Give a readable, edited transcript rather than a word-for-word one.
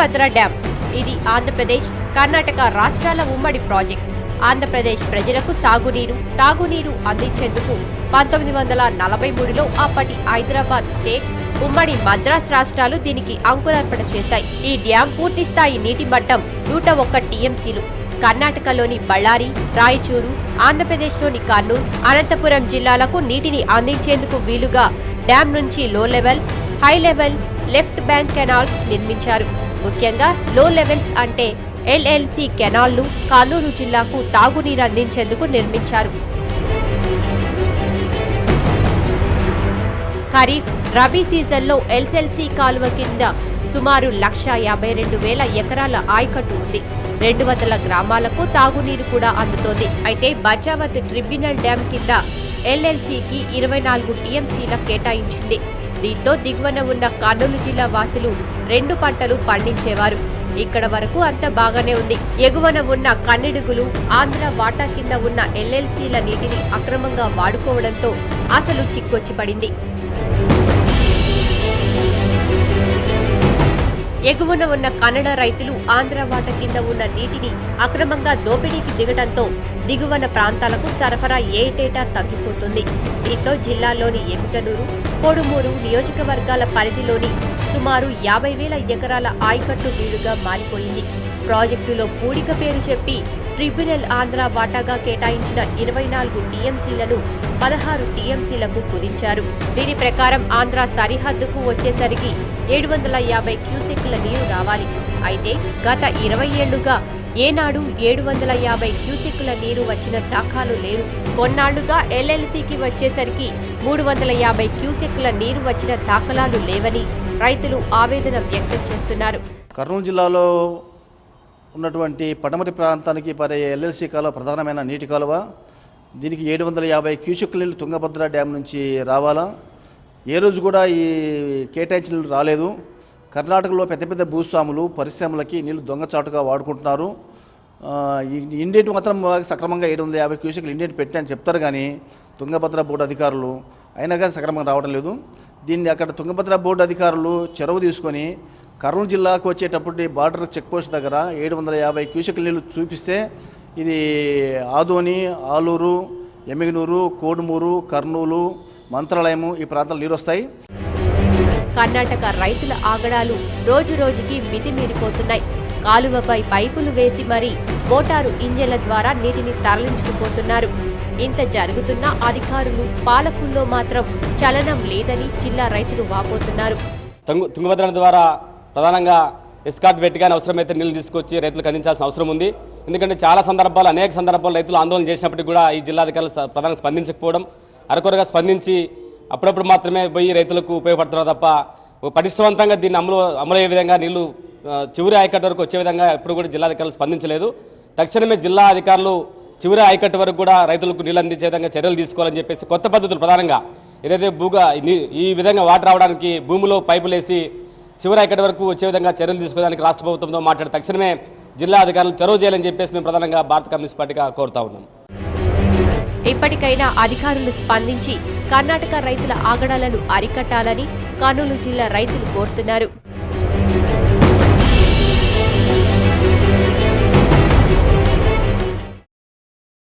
Tungabhadra dam ఇది ఆంధ్రప్రదేశ్, కర్ణాటక రాష్ట్రాల ఉమ్మడి ప్రాజెక్ట్. ఆంధ్రప్రదేశ్ ప్రజలకు సాగునీరు, తాగునీరు అందించేందుకు 1943లో అప్పటి హైదరాబాద్ స్టేట్, ఉమ్మడి మద్రాస్ రాష్ట్రాలు దీనికి అంకురార్పణ చేశాయి. ఈ డ్యాం పూర్తిస్థాయి నీటి మట్టం 101 టీఎంసీలు. కర్ణాటకలోని బళ్ళారి, రాయచూరు, ఆంధ్రప్రదేశ్లోని కర్నూలు, అనంతపురం జిల్లాలకు నీటిని అందించేందుకు వీలుగా డ్యాం నుంచి లో level, high level, left bank canals నిర్మించారు. ముఖ్యంగా లో లెవెల్స్ అంటే ఎల్ఎల్సి కెనాల్ను కర్నూలు జిల్లాకు తాగునీరు అందించేందుకు నిర్మించారు. ఖరీఫ్, రబీ సీజన్లో ఎల్ఎల్సి కాలువ కింద సుమారు 1,52,000 ఎకరాల ఆయకట్టు ఉంది. 200 గ్రామాలకు తాగునీరు కూడా అందుతోంది. అయితే బచావత్ ట్రిబ్యునల్ డ్యాం కింద ఎల్ఎల్సికి 24 టీఎంసీల కేటాయించింది. దీంతో దిగువన ఉన్న కర్నూలు జిల్లా వాసులు 2 పంటలు పండించేవారు. ఇక్కడ వరకు అంత బాగానే ఉంది. ఎగువన ఉన్న కన్నెడుగులు ఆంధ్ర వాటా కింద ఉన్న ఎల్ఎల్సీల నీటిని అక్రమంగా వాడుకోవడంతో అసలు చిక్కొచ్చి పడింది. ఎగువన ఉన్న కన్నడ రైతులు ఆంధ్ర వాటా కింద ఉన్న నీటిని అక్రమంగా దోపిడీకి దిగడంతో దిగువన ప్రాంతాలకు సరఫరా ఏటేటా తగ్గిపోతుంది. దీంతో జిల్లాలోని ఎమ్మిగనూరు, కొడుమూరు నియోజకవర్గాల పరిధిలోని సుమారు 50,000 ఎకరాల ఆయకట్టు వీలుగా మారిపోయింది. ప్రాజెక్టులో పూడిక పేరు చెప్పి ట్రిబ్యునల్ ఆంధ్ర వాటాగా కేటాయించిన 24 టీఎంసీలను 16 టీఎంసీలకు కుదించారు. దీని ప్రకారం ఆంధ్ర సరిహద్దుకు వచ్చేసరికి 750 క్యూసెక్ల నీరు రావాలి. అయితే గత 20 ఏళ్లుగా ఏనాడు 750 క్యూసెక్ల నీరు వచ్చిన దాఖలు లేవు. కొన్నాళ్లుగా ఎల్ఎల్సీకి వచ్చేసరికి 350 క్యూసెక్ల నీరు వచ్చిన దాఖలాలు లేవని రైతులు ఆవేదన వ్యక్తం చేస్తున్నారు. కర్నూలు జిల్లాలో ఉన్నటువంటి పడమటి ప్రాంతానికి పారే ఎల్ఎల్సీ కాలువ ప్రధానమైన నీటి కాలువ. దీనికి 750 క్యూసెక్ల నీళ్లు తుంగభద్ర డ్యాం నుంచి రావాలా. ఏ రోజు కూడా ఈ కేటాయించిన నీళ్ళు రాలేదు. కర్ణాటకలో పెద్ద పెద్ద భూస్వాములు పరిశ్రమలకి నీళ్లు దొంగచాటుగా వాడుకుంటున్నారు. ఇండేట్ మాత్రం సక్రమంగా 750 క్యూసెక్లు ఇండేట్ పెట్టాయని చెప్తారు, కానీ తుంగభద్ర బోర్డు అధికారులు అయినా కానీ సక్రమంగా రావడం లేదు. దీన్ని అక్కడ తుంగభద్ర బోర్డు అధికారులు చొరవ తీసుకొని కర్నూలు జిల్లాకు వచ్చేటప్పుడు బార్డర్ చెక్పోస్ట్ దగ్గర 750 క్యూసెక్ల నీళ్లు చూపిస్తే ఇది ఆదోని, ఆలూరు, ఎమ్మిగనూరు, కోడుమూరు, కర్నూలు, మంత్రాలయము ఈ ప్రాంతాలు నీరు వస్తాయి. కర్ణాటక రైతుల ఆగడాలు రోజు రోజుకి మితిమీరిపోతున్నాయి. కాలువపై పైపులు వేసి మరీ మోటారు ఇంజన్ల ద్వారా నీటిని తరలించుకుపోతున్నారు. ఇంత జరుగుతున్నా అధికారులు, పాలకుల్లో మాత్రం చలనం లేదని జిల్లా రైతులు వాపోతున్నారు. తుంగభద్ర ద్వారా ప్రధానంగా ఎస్కాట్ పెట్టుగానే అవసరమైతే నీళ్లు తీసుకొచ్చి రైతులకు అందించాల్సిన అవసరం ఉంది. ఎందుకంటే చాలా సందర్భాలు, అనేక సందర్భాలు రైతులు ఆందోళన చేసినప్పటికీ కూడా ఈ జిల్లాధికారులు ప్రధానంగా స్పందించకపోవడం, అరకొరగా స్పందించి అప్పుడప్పుడు మాత్రమే పోయి రైతులకు ఉపయోగపడుతున్నారు తప్ప పటిష్టవంతంగా దీన్ని అమలయ్యే విధంగా నీళ్లు చివరి ఆయకట్టు వరకు వచ్చే విధంగా ఎప్పుడు కూడా జిల్లాధికారులు స్పందించలేదు. తక్షణమే జిల్లా అధికారులు చివరి ఆయకట్టు వరకు కూడా రైతులకు నీళ్ళు అందించే విధంగా చర్యలు తీసుకోవాలని చెప్పేసి కొత్త పద్ధతులు ప్రధానంగా ఏదైతే ఈ విధంగా వాటర్ రావడానికి భూమిలో పైపులు వేసి చివరి ఆయకట్టు వరకు వచ్చే విధంగా చర్యలు తీసుకోవడానికి రాష్ట్ర ప్రభుత్వంతో మాట్లాడి తక్షణమే జిల్లా అధికారులు చొరవ చేయాలని చెప్పేసి మేము ప్రధానంగా భారత కమ్యూనిస్ట్ పార్టీగా కోరుతా ఉన్నాం. ఇప్పటికైనా అధికారులు స్పందించి కర్ణాటక రైతుల ఆగడాలను అరికట్టాలని కర్నూలు జిల్లా రైతులు కోరుతున్నారు.